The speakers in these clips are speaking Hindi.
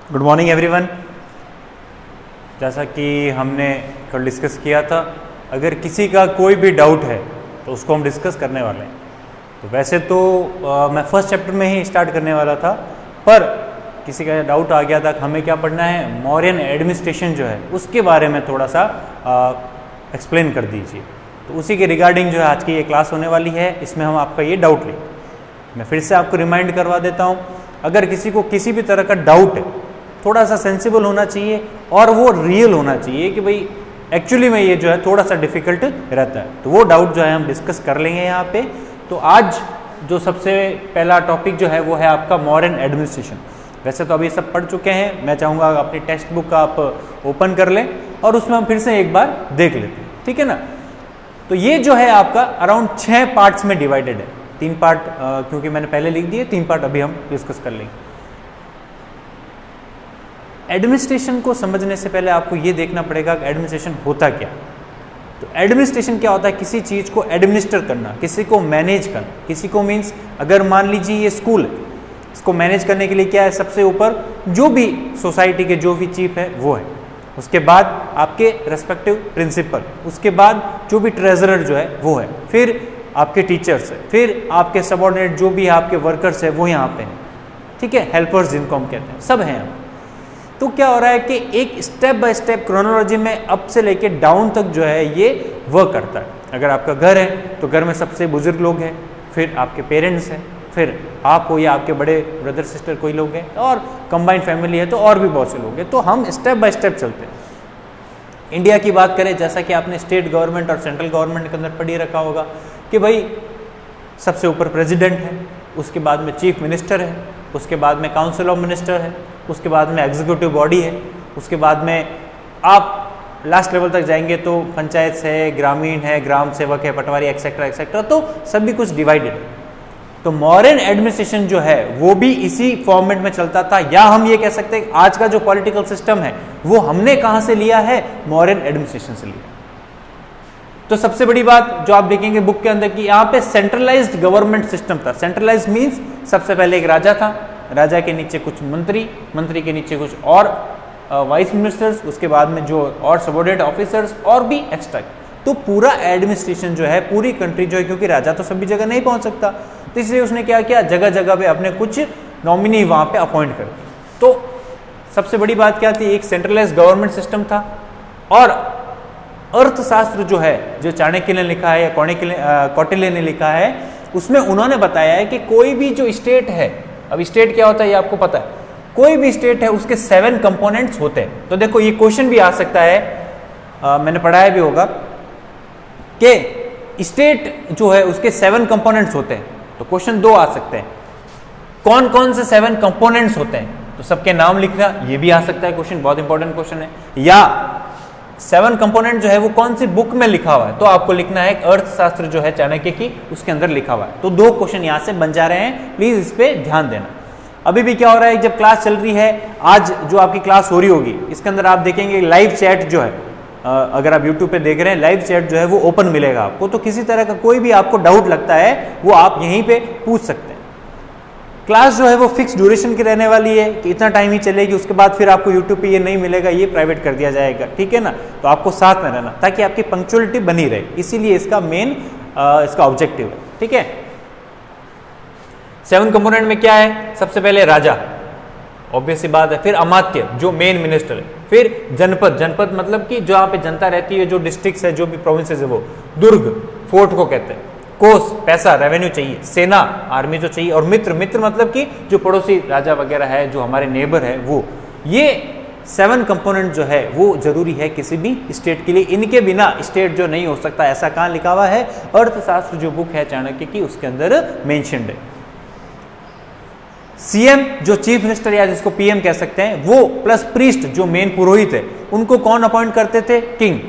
Good morning everyone. जैसा कि हमने कल डिस्कस किया था, अगर किसी का कोई भी डाउट है तो उसको हम डिस्कस करने वाले हैं। तो वैसे तो मैं फर्स्ट चैप्टर में ही स्टार्ट करने वाला था, पर किसी का डाउट आ गया था कि हमें क्या पढ़ना है, मौर्यन एडमिनिस्ट्रेशन जो है उसके बारे में थोड़ा सा एक्सप्लेन कर दीजिए। तो उसी के रिगार्डिंग जो है आज की ये क्लास होने वाली है। इसमें हम आपका ये डाउट लें। मैं फिर से आपको रिमाइंड करवा देता हूँ, अगर किसी को किसी भी तरह का डाउट है, थोड़ा सा सेंसिबल होना चाहिए और वो रियल होना चाहिए कि भाई एक्चुअली में ये जो है थोड़ा सा डिफिकल्ट रहता है, तो वो डाउट जो है हम डिस्कस कर लेंगे यहाँ पे। तो आज जो सबसे पहला टॉपिक जो है वो है आपका मॉडर्न एडमिनिस्ट्रेशन। वैसे तो अभी सब पढ़ चुके हैं, मैं चाहूँगा अपनी टेक्स्ट बुक आप ओपन कर लें और उसमें हम फिर से एक बार देख लेते हैं, ठीक है ना। तो ये जो है आपका अराउंड 6 पार्ट्स में डिवाइडेड है। 3 पार्ट क्योंकि मैंने पहले लिख दिए, 3 पार्ट अभी हम डिस्कस कर लेंगे। एडमिनिस्ट्रेशन को समझने से पहले आपको ये देखना पड़ेगा कि एडमिनिस्ट्रेशन होता क्या। तो एडमिनिस्ट्रेशन क्या होता है, किसी चीज़ को एडमिनिस्टर करना, किसी को मैनेज करना। किसी को मीन्स अगर मान लीजिए ये स्कूल है, इसको मैनेज करने के लिए क्या है, सबसे ऊपर जो भी सोसाइटी के जो भी चीफ है वो है, उसके बाद आपके रेस्पेक्टिव प्रिंसिपल, उसके बाद जो भी ट्रेजरर जो है वो है, फिर आपके टीचर्स है, फिर आपके सबऑर्डिनेट जो भी आपके वर्कर्स है वो यहाँ पे हैं, ठीक है, हेल्पर्स जिनको हम कहते हैं, सब हैं यहाँ। तो क्या हो रहा है कि एक स्टेप बाय स्टेप क्रोनोलॉजी में अप से लेके डाउन तक जो है ये वर्क करता है। अगर आपका घर है तो घर में सबसे बुजुर्ग लोग हैं, फिर आपके पेरेंट्स हैं, फिर आप हो या आपके बड़े ब्रदर सिस्टर कोई लोग हैं, और कंबाइंड फैमिली है तो और भी बहुत से लोग हैं। तो हम स्टेप बाय स्टेप चलते हैं। इंडिया की बात करें, जैसा कि आपने स्टेट गवर्नमेंट और सेंट्रल गवर्नमेंट के अंदर पढ़ ही रखा होगा कि भाई सबसे ऊपर प्रेसिडेंट है, उसके बाद में चीफ मिनिस्टर है, उसके बाद में काउंसिल ऑफ मिनिस्टर है, उसके बाद में एग्जीक्यूटिव बॉडी है, उसके बाद में आप लास्ट लेवल तक जाएंगे तो पंचायत है, ग्रामीण है, ग्राम सेवक है, पटवारी एक्सेट्रा एक्सेट्रा, तो सभी कुछ डिवाइडेड है। तो मॉडर्न एडमिनिस्ट्रेशन जो है वो भी इसी फॉर्मेट में चलता था, या हम ये कह सकते हैं आज का जो पॉलिटिकल सिस्टम है वो हमने कहाँ से लिया है, मॉडर्न एडमिनिस्ट्रेशन से लिया। तो सबसे बड़ी बात जो आप देखेंगे बुक के अंदर कि यहाँ पे सेंट्रलाइज्ड गवर्नमेंट सिस्टम था। सेंट्रलाइज्ड मींस सबसे पहले एक राजा था, राजा के नीचे कुछ मंत्री, मंत्री के नीचे कुछ और वाइस मिनिस्टर्स, उसके बाद में जो और सबऑर्डिनेट ऑफिसर्स और भी एक्स्ट्रा। तो पूरा एडमिनिस्ट्रेशन जो है, पूरी कंट्री जो है, क्योंकि राजा तो सभी जगह नहीं पहुंच सकता, तो इसलिए उसने क्या किया, जगह जगह पे अपने कुछ नॉमिनी वहां पे अपॉइंट कर दिए। तो सबसे बड़ी बात क्या थी, एक सेंट्रलाइज्ड गवर्नमेंट सिस्टम था। और अर्थशास्त्र जो है, जो चाणक्य ने लिखा है या कौटिल्य ने लिखा है, उसमें उन्होंने बताया है कि कोई भी जो स्टेट है, अब स्टेट क्या होता है ये आपको पता है, कोई भी स्टेट है उसके 7 कंपोनेंट्स होते हैं। तो देखो ये क्वेश्चन भी आ सकता है, मैंने पढ़ाया भी होगा कि स्टेट जो है उसके 7 कंपोनेंट्स होते हैं। तो क्वेश्चन 2 आ सकते हैं, कौन कौन से 7 कंपोनेंट्स होते हैं, तो सबके नाम लिखना, ये भी आ सकता है क्वेश्चन, बहुत इंपॉर्टेंट क्वेश्चन है। या 7 कंपोनेंट जो है वो कौन सी बुक में लिखा हुआ है, तो आपको लिखना है अर्थशास्त्र जो है चाणक्य की, उसके अंदर लिखा हुआ है। तो 2 क्वेश्चन यहां से बन जा रहे हैं, प्लीज इस पे ध्यान देना। अभी भी क्या हो रहा है, जब क्लास चल रही है, आज जो आपकी क्लास हो रही होगी, इसके अंदर आप देखेंगे लाइव चैट जो है, अगर आप यूट्यूब पे देख रहे हैं, लाइव चैट जो है वो ओपन मिलेगा आपको। तो किसी तरह का कोई भी आपको डाउट लगता है वो आप यहीं पे पूछ सकते हैं। क्लास जो है वो फिक्स ड्यूरेशन की रहने वाली है कि इतना टाइम ही चलेगी, उसके बाद फिर आपको यूट्यूब पे ये नहीं मिलेगा, ये प्राइवेट कर दिया जाएगा, ठीक है ना। तो आपको साथ में रहना ताकि आपकी पंक्चुअलिटी बनी रहे, इसीलिए इसका मेन इसका ऑब्जेक्टिव है, ठीक है। 7 कंपोनेंट में क्या है, सबसे पहले राजा, ऑब्वियस सी बात है, फिर अमात्य जो मेन मिनिस्टर है, फिर जनपद, जनपद मतलब कि जहाँ पे जनता रहती है, जो डिस्ट्रिक्ट्स है, जो भी प्रोविंसेस है वो, दुर्ग फोर्ट को कहते हैं, कोष पैसा रेवेन्यू चाहिए, सेना आर्मी जो चाहिए, और मित्र, मित्र मतलब कि जो पड़ोसी राजा वगैरह है, जो हमारे नेबर है वो। ये 7 कंपोनेंट जो है वो जरूरी है किसी भी स्टेट के लिए, इनके बिना स्टेट जो नहीं हो सकता। ऐसा कहाँ लिखा हुआ है, अर्थशास्त्र जो बुक है चाणक्य की उसके अंदर मेंशन्ड है। सीएम जो चीफ मिनिस्टर या जिसको पीएम कह सकते हैं वो, प्लस प्रीस्ट जो मेन पुरोहित है, उनको कौन अपॉइंट करते थे, किंग,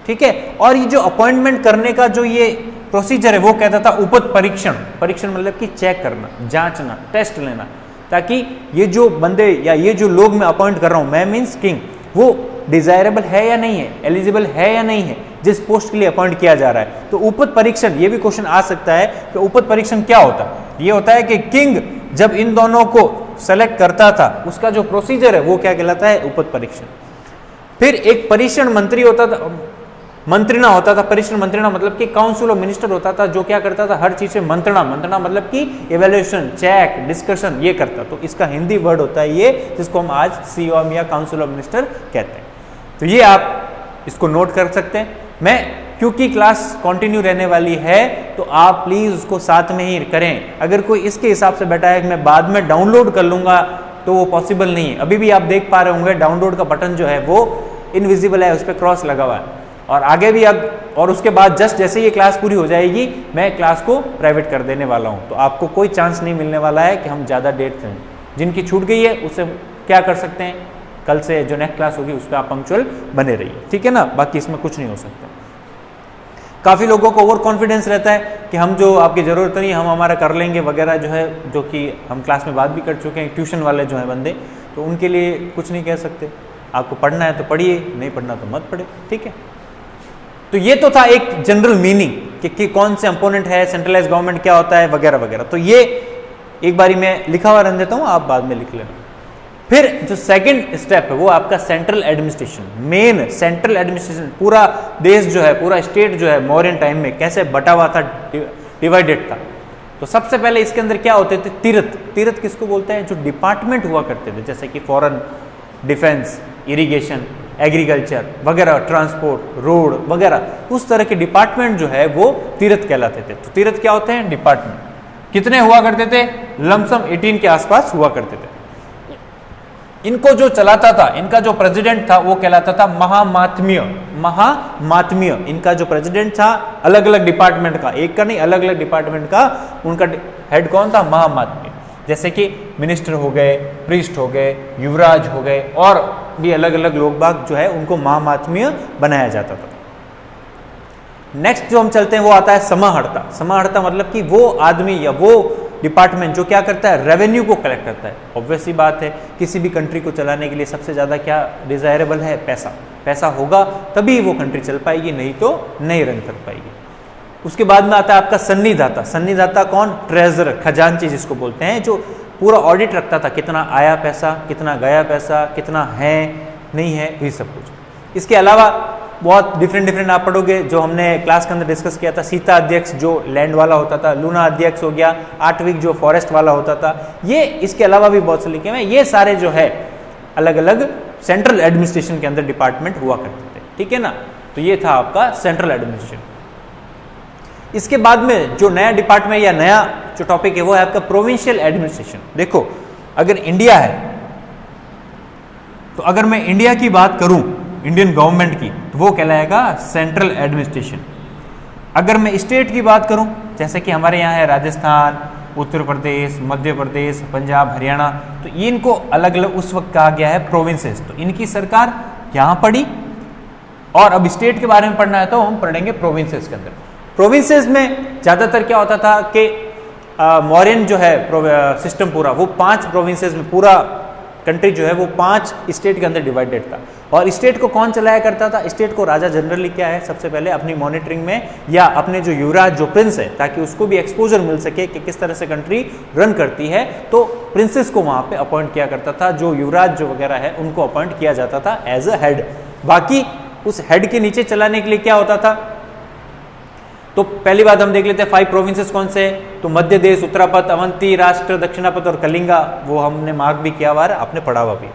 ठीक है। और ये जो अपॉइंटमेंट करने का जो ये प्रोसीजर है वो कहता था उपत परीक्षण। परीक्षण मतलब कि चेक करना, जांचना, टेस्ट लेना, ताकि ये जो बंदे या ये जो लोग मैं अपॉइंट कर रहा हूं, मैं मीन्स किंग, वो डिजायरेबल है या नहीं है, एलिजिबल है या नहीं है जिस पोस्ट के लिए अपॉइंट किया जा रहा है। तो उपत परीक्षण, ये भी क्वेश्चन आ सकता है कि उपत परीक्षण क्या होता है। ये होता है कि किंग जब इन दोनों को सेलेक्ट करता था उसका जो प्रोसीजर है वो क्या कहलाता है, उपद परीक्षण। फिर एक परीक्षण मंत्री होता था, मंत्रणा होता था। परीक्षण मंत्रणा मतलब कि काउंसिल ऑफ मिनिस्टर होता था जो क्या करता था, हर चीज से मंत्रणा, मंत्रणा मतलब कि इवेल्युएशन, चेक, डिस्कशन ये करता। तो इसका हिंदी वर्ड होता है ये, जिसको हम आज सीओएम या काउंसिल ऑफ मिनिस्टर कहते हैं। तो ये आप इसको नोट कर सकते हैं। मैं क्योंकि क्लास कंटिन्यू रहने वाली है तो आप प्लीज उसको साथ में ही करें। अगर कोई इसके हिसाब से बैठा है कि मैं बाद में डाउनलोड कर लूंगा तो वो पॉसिबल नहीं है। अभी भी आप देख पा रहे होंगे डाउनलोड का बटन जो है वो इनविजिबल है, उस पर क्रॉस लगा हुआ है। और आगे भी अब, और उसके बाद जस्ट जैसे ये क्लास पूरी हो जाएगी मैं क्लास को प्राइवेट कर देने वाला हूँ। तो आपको कोई चांस नहीं मिलने वाला है कि हम ज़्यादा डेट करें। जिनकी छूट गई है उससे क्या कर सकते हैं, कल से जो नेक्स्ट क्लास होगी उस पर आप पंक्चुअल बने रहिए, ठीक है ना। बाकी इसमें कुछ नहीं हो सकता। काफ़ी लोगों को ओवर कॉन्फिडेंस रहता है कि हम जो आपकी ज़रूरत नहीं, हम हमारा कर लेंगे वगैरह जो है, जो कि हम क्लास में बात भी कर चुके हैं। ट्यूशन वाले जो हैं बंदे, तो उनके लिए कुछ नहीं कह सकते। आपको पढ़ना है तो पढ़िए, नहीं पढ़ना तो मत पढ़े, ठीक है। तो ये तो था एक जनरल मीनिंग कि कौन से कंपोनेंट है, सेंट्रलाइज गवर्नमेंट क्या होता है वगैरह वगैरह। तो ये एक बारी मैं लिखा हुआ रख देता हूँ, आप बाद में लिख लेना। फिर जो सेकंड स्टेप है वो आपका central administration. Main central administration, पूरा देश जो है, पूरा स्टेट जो है मौर्यन टाइम में कैसे बटा हुआ था, डिवाइडेड था। तो सबसे पहले इसके अंदर क्या होते थे, तीर्थ। तीर्थ किसको बोलते हैं, जो डिपार्टमेंट हुआ करते थे, जैसे कि फॉरेन, डिफेंस, इरिगेशन, एग्रीकल्चर वगैरह, ट्रांसपोर्ट, रोड वगैरह, उस तरह के डिपार्टमेंट जो है वो तीर्थ कहलाते थे। तो तीर्थ क्या होते हैं, डिपार्टमेंट। कितने हुआ करते थे, लमसम 18 के आसपास हुआ करते थे। इनको जो चलाता था, इनका जो प्रेसिडेंट था वो कहलाता था महामात्म्य। महामात्म्य इनका जो प्रेसिडेंट था, अलग अलग डिपार्टमेंट का, एक का नहीं, अलग अलग डिपार्टमेंट का उनका हेड कौन था, महामात्म्य। जैसे कि मिनिस्टर हो गए, प्रीस्ट हो गए, युवराज हो गए, और भी अलग अलग लोग बाग जो है उनको महामात्म्य बनाया जाता था। नेक्स्ट जो हम चलते हैं वो आता है समाहर्ता। समाहर्ता मतलब कि वो आदमी या वो डिपार्टमेंट जो क्या करता है, रेवेन्यू को कलेक्ट करता है। ऑब्वियस सी बात है, किसी भी कंट्री को चलाने के लिए सबसे ज़्यादा क्या डिजायरेबल है, पैसा। पैसा होगा तभी वो कंट्री चल पाएगी, नहीं तो नहीं रन कर पाएगी। उसके बाद में आता है आपका सन्निधाता। सन्निधाता कौन, ट्रेजरर, खजांची जिसको बोलते हैं, जो पूरा ऑडिट रखता था, कितना आया पैसा, कितना गया पैसा, कितना है नहीं है, ये सब कुछ। इसके अलावा बहुत डिफरेंट आप पढ़ोगे, जो हमने क्लास के अंदर डिस्कस किया था, सीता अध्यक्ष जो लैंड वाला होता था, लूना अध्यक्ष हो गया, आठविक जो फॉरेस्ट वाला होता था, ये इसके अलावा भी बहुत से लिखे हुए हैं। ये सारे जो है अलग अलग सेंट्रल एडमिनिस्ट्रेशन के अंदर डिपार्टमेंट हुआ करते थे, ठीक है ना। तो ये था आपका सेंट्रल एडमिनिस्ट्रेशन। इसके बाद में जो नया डिपार्टमेंट या नया जो टॉपिक है वो है आपका प्रोविंशियल एडमिनिस्ट्रेशन। देखो, अगर इंडिया है तो अगर मैं इंडिया की बात करूं, इंडियन गवर्नमेंट की, तो वो कहलाएगा सेंट्रल एडमिनिस्ट्रेशन। अगर मैं स्टेट की बात करूं, जैसे कि हमारे यहाँ है राजस्थान, उत्तर प्रदेश, मध्य प्रदेश, पंजाब, हरियाणा, तो इनको अलग अलग उस वक्त कहा गया है प्रोविंसेस। तो इनकी सरकार यहाँ पड़ी, और अब स्टेट के बारे में पढ़ना है तो हम पढ़ेंगे प्रोविंसेस के अंदर। प्रोविंसेस में ज़्यादातर क्या होता था कि मौर्यन जो है सिस्टम पूरा, वो 5 प्रोविंसेस में, पूरा कंट्री जो है वो 5 स्टेट के अंदर डिवाइडेड था। और स्टेट को कौन चलाया करता था, स्टेट को राजा जनरली क्या है, सबसे पहले अपनी मॉनिटरिंग में या अपने जो युवराज जो प्रिंस है, ताकि उसको भी एक्सपोजर मिल सके कि किस तरह से कंट्री रन करती है, तो प्रिंसेस को वहाँ पे अपॉइंट किया करता था। जो युवराज जो वगैरह है उनको अपॉइंट किया जाता था एज अ हेड। बाकी उस हेड के नीचे चलाने के लिए क्या होता था, तो पहली बात हम देख लेते हैं 5 प्रोविंसेस कौन से, तो मध्य देश, उत्तरापथ, अवंती, राष्ट्र, दक्षिणापथ और कलिंगा। वो हमने मार्क भी किया हुआ है, आपने पढ़ा हुआ भी।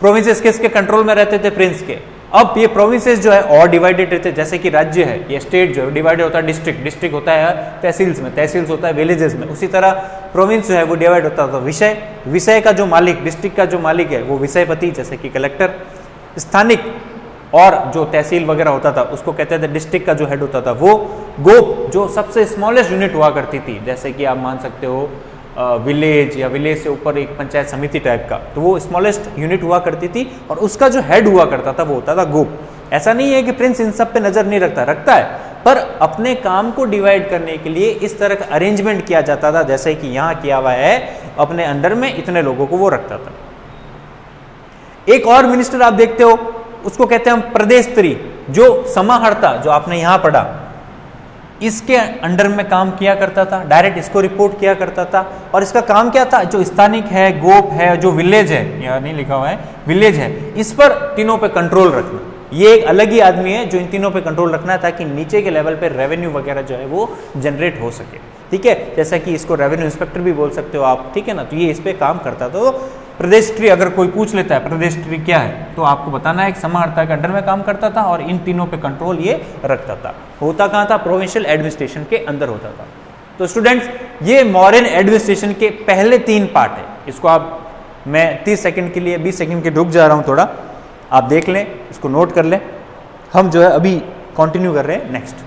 प्रोविंसेस किसके कंट्रोल में रहते थे, प्रिंस के। अब ये प्रोविंसेस जो है और डिवाइडेड रहते हैं, जैसे कि राज्य है, ये स्टेट जो है डिवाइडेड होता है डिस्ट्रिक्ट, डिस्ट्रिक्ट होता है तहसील्स में, तहसील्स होता है विलेजेस में। उसी तरह प्रोविंस जो है वो डिवाइड होता था विषय, विषय का जो मालिक, डिस्ट्रिक्ट का जो मालिक है वो विषयपति, जैसे कि कलेक्टर। स्थानिक और जो तहसील वगैरह होता था उसको कहते थे, डिस्ट्रिक्ट का जो हेड होता था वो गोप, जो सबसे स्मॉलेस्ट यूनिट हुआ करती थी, जैसे कि आप मान सकते हो विलेज या विलेज से ऊपर एक पंचायत समिति टाइप का, तो वो स्मॉलेस्ट यूनिट हुआ करती थी, और उसका जो हेड हुआ करता था वो होता था गोप। ऐसा नहीं है कि प्रिंस इन सब पे नजर नहीं रखता है, पर अपने काम को डिवाइड करने के लिए इस तरह का अरेंजमेंट किया जाता था, जैसे कि यहाँ किया हुआ है, अपने अंडर में इतने लोगों को वो रखता था। एक और मिनिस्टर आप देखते हो, उसको कहते हैं हम प्रदेश त्री, जो समाहर्ता, जो आपने यहां पढ़ा, इसके अंडर में काम किया करता था, डायरेक्ट इसको रिपोर्ट किया करता था। और इसका काम क्या था, जो स्थानिक है, गोप है, जो विलेज है, यहाँ नहीं लिखा हुआ है, विलेज है, इस पर तीनों पे कंट्रोल रखना। ये एक अलग ही आदमी है जो इन तीनों पे कंट्रोल रखना है, ताकि नीचे के लेवल पे रेवेन्यू वगैरह जो है वो जनरेट हो सके। ठीक है, जैसा कि इसको रेवेन्यू इंस्पेक्टर भी बोल सकते हो आप, ठीक है ना। तो ये इस पे काम करता। तो प्रदेश ट्री अगर कोई पूछ लेता है प्रदेश ट्री क्या है, तो आपको बताना है एक समाहर्ता के अंडर में काम करता था और इन तीनों पे कंट्रोल ये रखता था। होता कहाँ था, प्रोविंशियल एडमिनिस्ट्रेशन के अंदर होता था। तो स्टूडेंट्स, ये मॉडर्न एडमिनिस्ट्रेशन के पहले 3 पार्ट है। इसको आप, मैं 30 सेकंड के लिए 20 सेकंड के रुक जा रहा हूं, थोड़ा आप देख लें, इसको नोट कर लें। हम जो है अभी कंटिन्यू कर रहे हैं नेक्स्ट।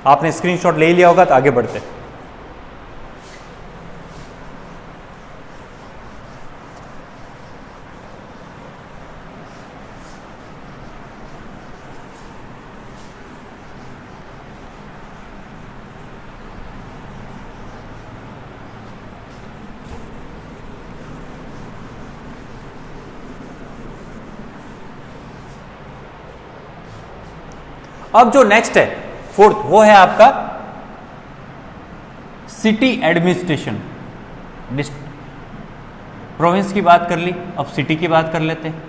आपने स्क्रीनशॉट ले लिया होगा, तो आगे बढ़ते। अब जो नेक्स्ट है, फोर्थ, वो है आपका सिटी एडमिनिस्ट्रेशन। प्रोविंस की बात कर ली, अब सिटी की बात कर लेते हैं।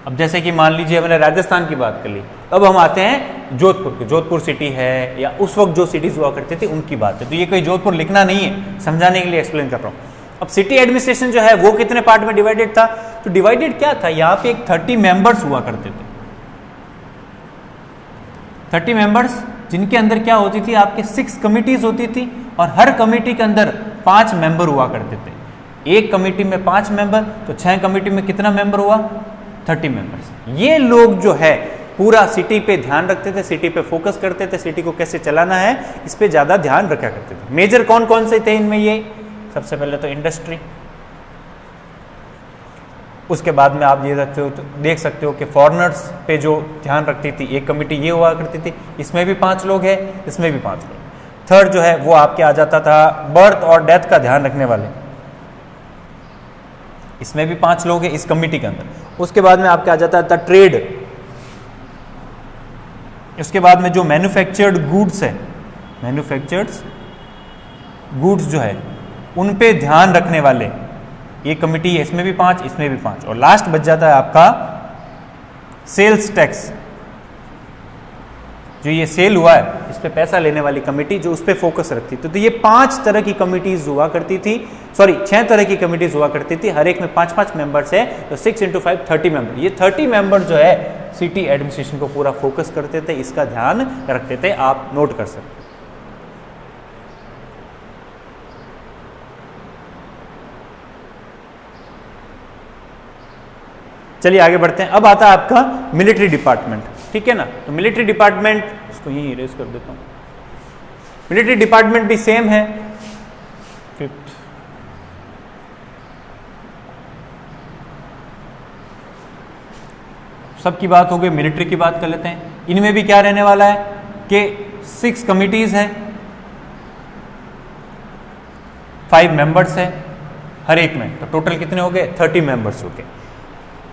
अब जैसे कि मान लीजिए हमने राजस्थान की बात कर ली, अब हम आते हैं जोधपुर के। जोधपुर सिटी है, या उस वक्त जो सिटीज हुआ करती थी उनकी बात है। तो ये कोई जोधपुर लिखना नहीं है, समझाने के लिए एक्सप्लेन कर रहा हूं। अब सिटी एडमिनिस्ट्रेशन जो है वो कितने पार्ट में डिवाइडेड था, तो डिवाइडेड क्या था, यहाँ पे एक 30 मेंबर्स हुआ करते थे। 30 मेंबर्स, जिनके अंदर क्या होती थी, आपके 6 कमिटीज होती थी, और हर कमेटी के अंदर 5 मेंबर हुआ करते थे। एक कमेटी में 5 मेंबर, तो 6 कमेटी में कितना मेंबर हुआ, 30 मेंबर्स। ये लोग जो है पूरा सिटी पे ध्यान रखते थे, सिटी पे फोकस करते थे, सिटी को कैसे चलाना है इस पे ज्यादा ध्यान रखा करते थे। मेजर कौन कौन से थे इनमें, ये सबसे पहले तो इंडस्ट्री, उसके बाद में आप ये देख सकते हो कि फॉरेनर्स पे जो ध्यान रखती थी एक कमेटी ये हुआ करती थी, इसमें भी 5 लोग हैं, इसमें भी 5 लोग। थर्ड जो है वो आपके आ जाता था बर्थ और डेथ का ध्यान रखने वाले, इसमें भी 5 लोग हैं इस कमेटी के अंदर। उसके बाद में आपके आ जाता था ट्रेड, उसके बाद में जो मैन्युफैक्चर्ड गुड्स है, मैन्युफैक्चर्ड गुड्स जो है उन पे ध्यान रखने वाले ये कमिटी है, इसमें भी 5, इसमें भी 5। और लास्ट बच जाता है आपका सेल्स टैक्स, जो ये सेल हुआ है इस पे पैसा लेने वाली कमेटी, जो उस पे फोकस रखती थी। तो ये 5 तरह की कमिटीज हुआ करती थी, सॉरी 6 तरह की कमिटीज हुआ करती थी, हर एक में 5-5 मेंबर्स है, तो 6 × 5 30 मेंबर। ये 30 मेंबर जो है सिटी एडमिनिस्ट्रेशन को पूरा फोकस करते थे, इसका ध्यान रखते थे, आप नोट कर सकते। चलिए आगे बढ़ते हैं। अब आता है आपका मिलिट्री डिपार्टमेंट, ठीक है ना। तो मिलिट्री डिपार्टमेंट, इसको यहीं इरेज कर देता हूं। मिलिट्री डिपार्टमेंट भी सेम है, 5th। सबकी बात हो गई, मिलिट्री की बात कर लेते हैं। इनमें भी क्या रहने वाला है कि 6 कमिटीज हैं, 5 मेंबर्स हैं हर एक में, तो टोटल कितने हो गए, 30 मेंबर्स हो गए।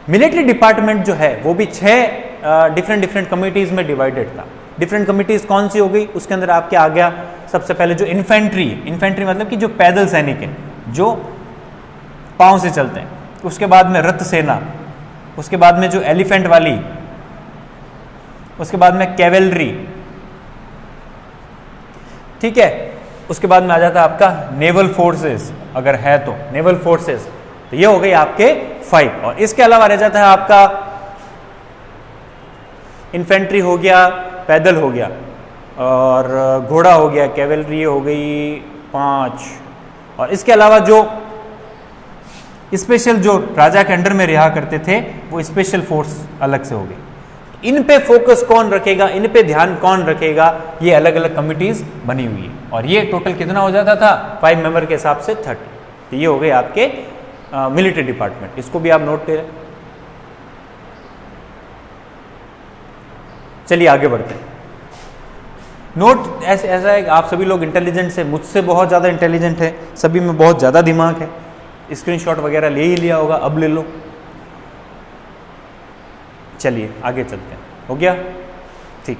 मिलिट्री डिपार्टमेंट जो है वो भी 6 डिफरेंट कमिटीज में डिवाइडेड था। डिफरेंट कमिटीज कौन सी हो गई, उसके अंदर आपके आ गया सबसे पहले जो इन्फेंट्री है, इन्फेंट्री मतलब कि जो पैदल सैनिक है, जो पांव से चलते हैं। उसके बाद में रथ सेना, उसके बाद में जो एलिफेंट वाली, उसके बाद में कैवेलरी, ठीक है। उसके बाद में आ जाता है आपका नेवल फोर्सेस, अगर है तो नेवल फोर्सेस। तो ये हो गई आपके 5। और इसके अलावा रह जाता है आपका इन्फेंट्री हो गया, पैदल हो गया, और घोड़ा हो गया, कैवेलरी हो गई 5। और इसके अलावा जो स्पेशल, जो राजा के अंडर में रहा करते थे, वो स्पेशल फोर्स अलग से हो गई। इन पे फोकस कौन रखेगा, इन पे ध्यान कौन रखेगा, ये अलग अलग कमिटीज बनी हुई है। और ये टोटल कितना हो जाता था 5 मेंबर के हिसाब से 30। तो ये हो गए आपके मिलिट्री डिपार्टमेंट, इसको भी आप नोट करें। चलिए आगे बढ़ते हैं। नोट ऐसा है कि आप सभी लोग इंटेलिजेंट से, मुझसे बहुत ज़्यादा इंटेलिजेंट है, सभी में बहुत ज़्यादा दिमाग है, स्क्रीनशॉट वगैरह ले ही लिया होगा, अब ले लो। चलिए आगे चलते हैं, हो गया ठीक।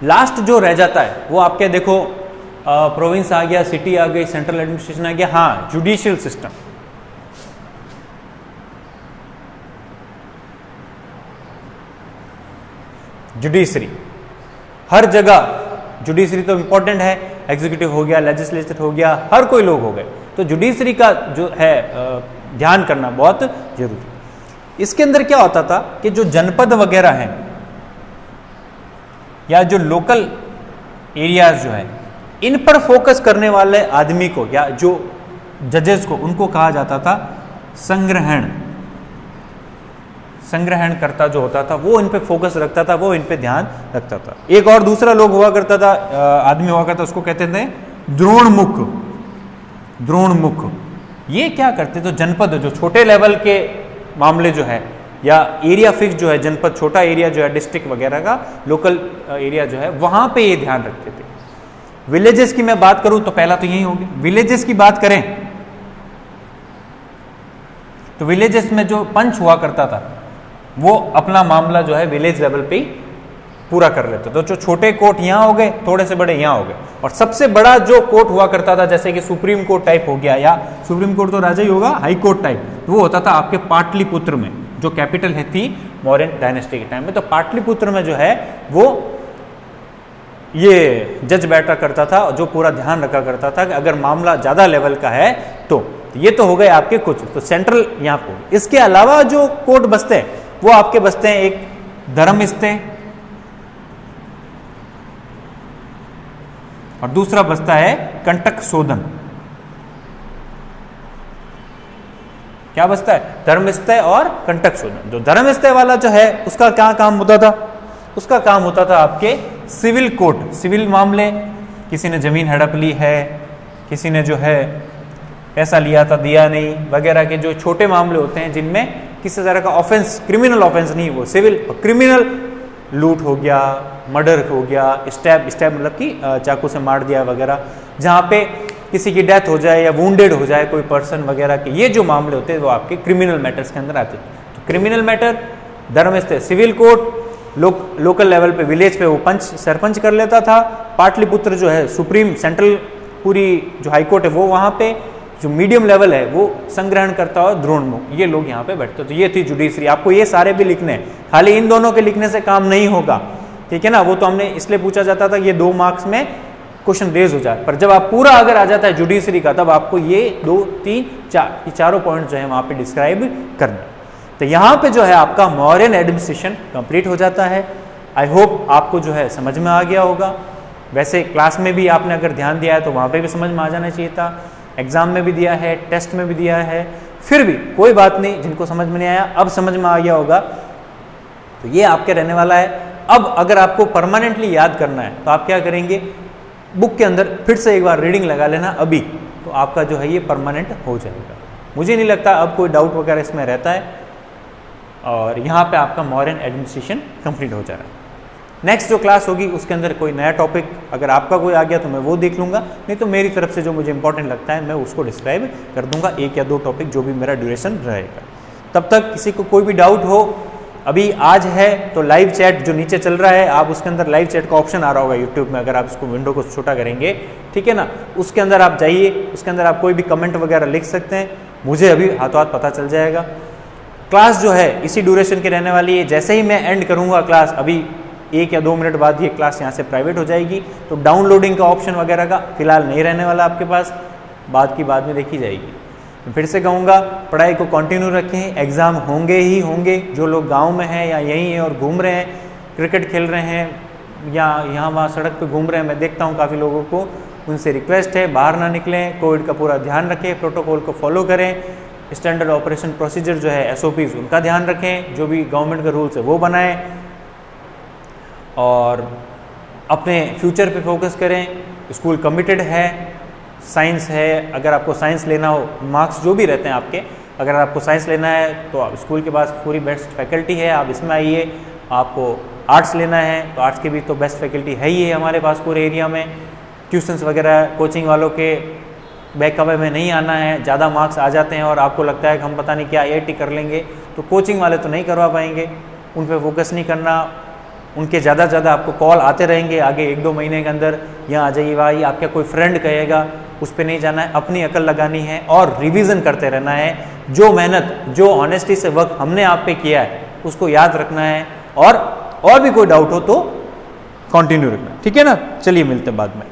लास्ट जो रह जाता है वो आपके देखो प्रोविंस आ गया, सिटी आ गई, सेंट्रल एडमिनिस्ट्रेशन आ गया, हाँ जुडिशियल सिस्टम। जुडिशरी, हर जगह जुडिशरी तो इंपॉर्टेंट है, एग्जीक्यूटिव हो गया, लेजिस्लेचर हो गया, हर कोई लोग हो गए, तो जुडिशरी का जो है ध्यान करना बहुत जरूरी। इसके अंदर क्या होता था कि जो जनपद वगैरह हैं या जो लोकल एरियाज जो है, इन पर फोकस करने वाले आदमी को या जो जजेस को, उनको कहा जाता था संग्रहण करता जो होता था, वो इन पे फोकस रखता था, वो इन पे ध्यान रखता था। एक और दूसरा लोग हुआ करता था, आदमी हुआ करता, उसको कहते थे द्रोणमुख। ये क्या करते, तो जनपद जो छोटे लेवल के मामले जो है या एरिया फिक्स जो है, जनपद छोटा एरिया जो है, डिस्ट्रिक्ट वगैरह का लोकल एरिया जो है, वहां पे ये ध्यान रखते थे। विलेजेस की मैं बात करूं तो पहला तो यही होगी। विलेजेस की बात करें तो विलेजेस में जो पंच हुआ करता था वो अपना मामला जो है विलेज लेवल पे ही पूरा कर लेते। तो जो छोटे कोर्ट यहाँ हो गए, थोड़े से बड़े यहाँ हो गए, और सबसे बड़ा जो कोर्ट हुआ करता था जैसे कि सुप्रीम कोर्ट टाइप हो गया, या सुप्रीम कोर्ट तो राजा ही होगा, हाई कोर्ट टाइप, तो वो होता था आपके पाटलिपुत्र में, जो कैपिटल है थी मौर्यन डायनेस्टी के टाइम में। तो पाटलिपुत्र में जो है वो ये जज बैठा करता था, जो पूरा ध्यान रखा करता था कि अगर मामला ज़्यादा लेवल का है तो ये तो हो गए आपके कुछ, तो सेंट्रल यहाँ पर। इसके अलावा जो कोर्ट बसते हैं वो आपके बसते हैं, एक धर्मस्थे और दूसरा बसता है कंटक शोधन। क्या बसता है, धर्मस्थे और कंटक शोधन। जो धर्मस्थे वाला जो है उसका क्या काम होता था, उसका काम होता था आपके सिविल कोर्ट, सिविल मामले, किसी ने जमीन हड़प ली है, किसी ने जो है पैसा लिया था दिया नहीं वगैरह के जो छोटे मामले होते हैं जिनमें किसी तरह का ऑफेंस, क्रिमिनल ऑफेंस नहीं, वो सिविल। क्रिमिनल लूट हो गया, मर्डर हो गया, स्टैब मतलब कि चाकू से मार दिया वगैरह, जहाँ पे किसी की डेथ हो जाए या वुंडेड हो जाए कोई पर्सन वगैरह के, ये जो मामले होते हैं वो आपके क्रिमिनल मैटर्स के अंदर आते हैं। तो क्रिमिनल मैटर धर्मस्थे सिविल कोर्ट, लोकल लेवल पे विलेज पे वो पंच सरपंच कर लेता था। पाटलिपुत्र जो है सुप्रीम सेंट्रल पूरी जो हाई कोर्ट है वो वहाँ पे, जो मीडियम लेवल है वो संग्रहण करता हुआ द्रोणमुख, ये लोग यहाँ पे बैठते। तो ये थी जुडिशरी। आपको ये सारे भी लिखने हैं, खाली इन दोनों के लिखने से काम नहीं होगा, ठीक है ना। वो तो हमने इसलिए पूछा जाता था ये 2 मार्क्स में क्वेश्चन रेज हो जाए, पर जब आप पूरा अगर आ जाता है जुडिशरी का, तब आपको ये 2, 3, 4 ये चारों पॉइंट जो है वहाँ पे डिस्क्राइब करना। तो यहाँ पे जो है आपका मौर्यन एडमिनिस्ट्रेशन कंप्लीट हो जाता है। आई होप आपको जो है समझ में आ गया होगा। वैसे क्लास में भी आपने अगर ध्यान दिया है तो वहाँ पे भी समझ में आ जाना चाहिए था, एग्जाम में भी दिया है, टेस्ट में भी दिया है, फिर भी कोई बात नहीं, जिनको समझ में नहीं आया अब समझ में आ गया होगा। तो ये आपके रहने वाला है। अब अगर आपको परमानेंटली याद करना है तो आप क्या करेंगे, बुक के अंदर फिर से एक बार रीडिंग लगा लेना अभी, तो आपका जो है ये परमानेंट हो जाएगा। मुझे नहीं लगता अब कोई डाउट वगैरह इसमें रहता है, और यहाँ पे आपका मॉडर्न एडमिनिस्ट्रेशन कंप्लीट हो जा रहा है। नेक्स्ट जो क्लास होगी उसके अंदर कोई नया टॉपिक अगर आपका कोई आ गया तो मैं वो देख लूँगा, नहीं तो मेरी तरफ से जो मुझे इंपॉर्टेंट लगता है मैं उसको डिस्क्राइब कर दूंगा, 1 या 2 टॉपिक जो भी मेरा ड्यूरेशन रहेगा। तब तक किसी को कोई भी डाउट हो, अभी आज है तो लाइव चैट जो नीचे चल रहा है, आप उसके अंदर लाइव चैट का ऑप्शन आ रहा होगा यूट्यूब में, अगर आप इसको विंडो को छोटा करेंगे, ठीक है ना, उसके अंदर आप जाइए, उसके अंदर आप कोई भी कमेंट वगैरह लिख सकते हैं, मुझे अभी हाथों हाथ पता चल जाएगा। क्लास जो है इसी ड्यूरेशन की रहने वाली है। जैसे ही मैं एंड करूँगा क्लास, अभी 1 या 2 मिनट बाद ये क्लास यहाँ से प्राइवेट हो जाएगी, तो डाउनलोडिंग का ऑप्शन वगैरह का फिलहाल नहीं रहने वाला आपके पास, बाद में देखी जाएगी। फिर से कहूँगा पढ़ाई को कंटिन्यू रखें, एग्ज़ाम होंगे ही होंगे। जो लोग गांव में हैं या यहीं हैं और घूम रहे हैं, क्रिकेट खेल रहे हैं, या यहाँ वहाँ सड़क पे घूम रहे हैं, मैं देखता हूँ काफ़ी लोगों को, उनसे रिक्वेस्ट है बाहर ना निकलें, कोविड का पूरा ध्यान रखें, प्रोटोकॉल को फॉलो करें, स्टैंडर्ड ऑपरेशन प्रोसीजर जो है SOPs उनका ध्यान रखें, जो भी गवर्नमेंट का रूल्स है वो बनाएं और अपने फ्यूचर पे फोकस करें। स्कूल कमिटेड है, साइंस है, अगर आपको साइंस लेना हो, मार्क्स जो भी रहते हैं आपके, अगर आपको साइंस लेना है तो आप स्कूल के पास पूरी बेस्ट फैकल्टी है, आप इसमें आइए। आपको आर्ट्स लेना है तो आर्ट्स की भी तो बेस्ट फैकल्टी है ही है हमारे पास पूरे एरिया में। ट्यूशन्स वगैरह कोचिंग वालों के बैकअप में नहीं आना है, ज़्यादा मार्क्स आ जाते हैं और आपको लगता है कि हम पता नहीं क्या IIT कर लेंगे, तो कोचिंग वाले तो नहीं करवा पाएंगे, उन पर फोकस नहीं करना। उनके ज़्यादा से ज़्यादा आपको कॉल आते रहेंगे आगे 1-2 महीने के अंदर, यहाँ आ जाइए भाई, आपका कोई फ्रेंड कहेगा, उस पर नहीं जाना है, अपनी अकल लगानी है और रिवीजन करते रहना है। जो मेहनत, जो ऑनेस्टी से वर्क हमने आप पे किया है उसको याद रखना है और भी कोई डाउट हो तो कंटिन्यू रखना, ठीक है ना। चलिए मिलते हैं बाद में।